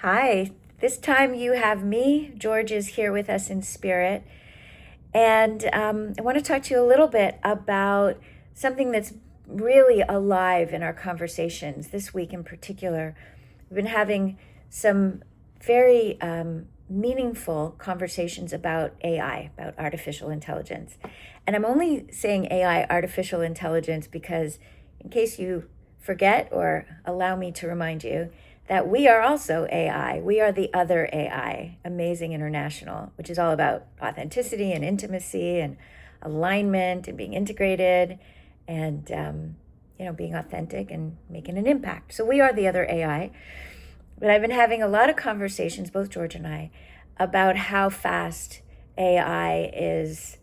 Hi, this time you have me. George is here with us in spirit. And I want to talk to you a little bit about something that's really alive in our conversations this week in particular. We've been having some very meaningful conversations about AI, about artificial intelligence. And I'm only saying AI, artificial intelligence, because in case you forget or allow me to remind you, that we are also AI. We are the other AI, Amazing International, which is all about authenticity and intimacy and alignment and being integrated and, being authentic and making an impact. So we are the other AI. But I've been having a lot of conversations, both George and I, about how fast AI is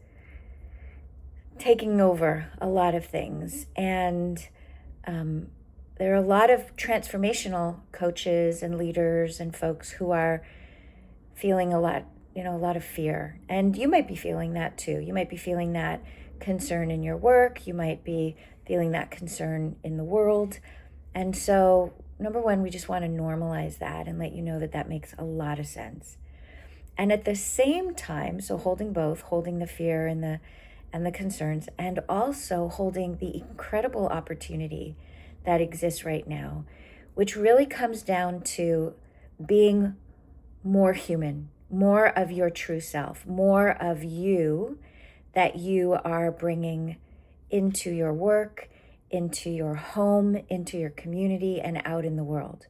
taking over a lot of things. And there are a lot of transformational coaches and leaders and folks who are feeling a lot of fear. And you might be feeling that too. You might be feeling that concern in your work. You might be feeling that concern in the world. And so, number one, we just want to normalize that and let you know that that makes a lot of sense. And at the same time, so holding both, holding the fear and the concerns, and also holding the incredible opportunity that exists right now, which really comes down to being more human, more of your true self, more of you that you are bringing into your work, into your home, into your community, and out in the world.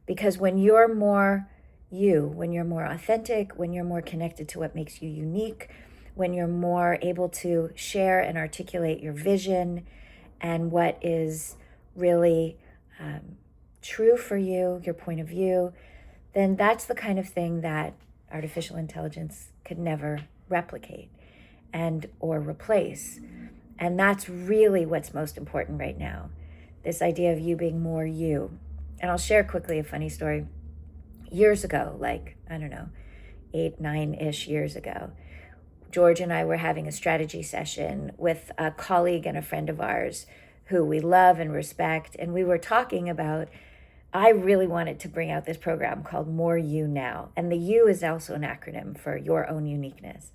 Because when you're more you, when you're more authentic, when you're more connected to what makes you unique, when you're more able to share and articulate your vision and what is really true for you, your point of view, then that's the kind of thing that artificial intelligence could never replicate and or replace. And that's really what's most important right now, this idea of you being more you. And I'll share quickly a funny story. Years ago, like, I don't know, 8, 9-ish years ago, George and I were having a strategy session with a colleague and a friend of ours who we love and respect. And we were talking about, I really wanted to bring out this program called More You Now. And the U is also an acronym for your own uniqueness.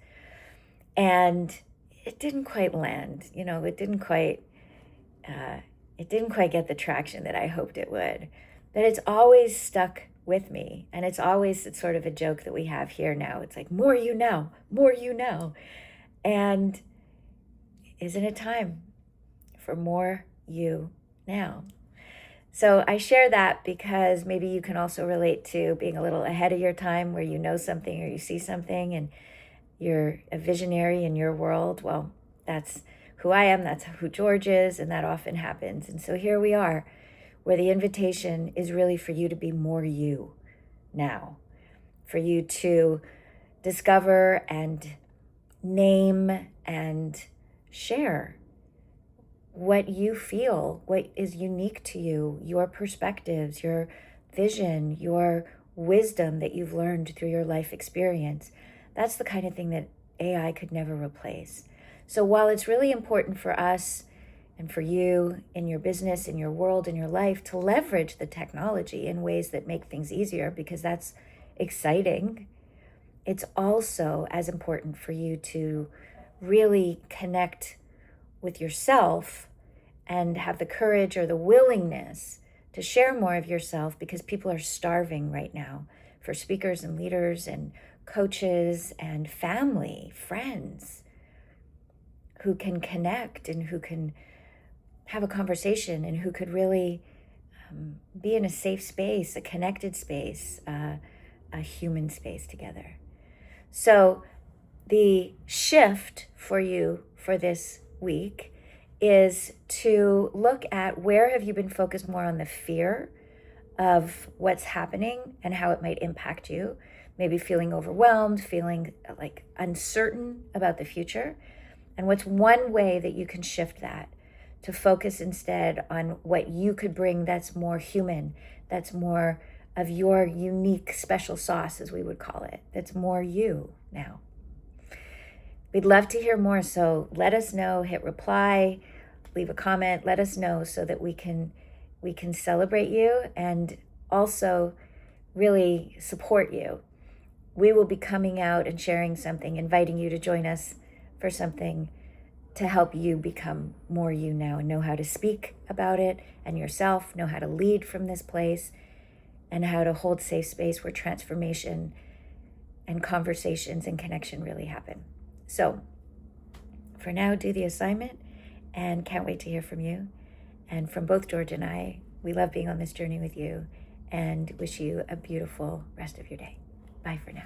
And it didn't quite land, it didn't quite get the traction that I hoped it would. But it's always stuck with me. And it's sort of a joke that we have here now. It's like, more you know, more you know. And isn't it time for more you now? So I share that because maybe you can also relate to being a little ahead of your time, where you know something or you see something and you're a visionary in your world. Well, that's who I am, that's who George is, and that often happens. And so here we are, where the invitation is really for you to be more you now, for you to discover and name and share what you feel, what is unique to you, your perspectives, your vision, your wisdom that you've learned through your life experience. That's the kind of thing that AI could never replace. So while it's really important for us and for you in your business, in your world, in your life, to leverage the technology in ways that make things easier, because that's exciting, it's also as important for you to really connect with yourself and have the courage or the willingness to share more of yourself, because people are starving right now for speakers and leaders and coaches and family, friends who can connect and who can have a conversation and who could really be in a safe space, a connected space, a human space together. So the shift for you for this week is to look at, where have you been focused more on the fear of what's happening and how it might impact you, maybe feeling overwhelmed, feeling like uncertain about the future. And what's one way that you can shift that to focus instead on what you could bring that's more human, that's more of your unique special sauce, as we would call it, that's more you now. We'd love to hear more, so let us know, hit reply, leave a comment, let us know so that we can celebrate you, and also really support you. We will be coming out and sharing something, inviting you to join us for something to help you become more you now and know how to speak about it and yourself, know how to lead from this place, and how to hold safe space where transformation and conversations and connection really happen. So for now, do the assignment, and can't wait to hear from you. And from both George and I, we love being on this journey with you and wish you a beautiful rest of your day. Bye for now.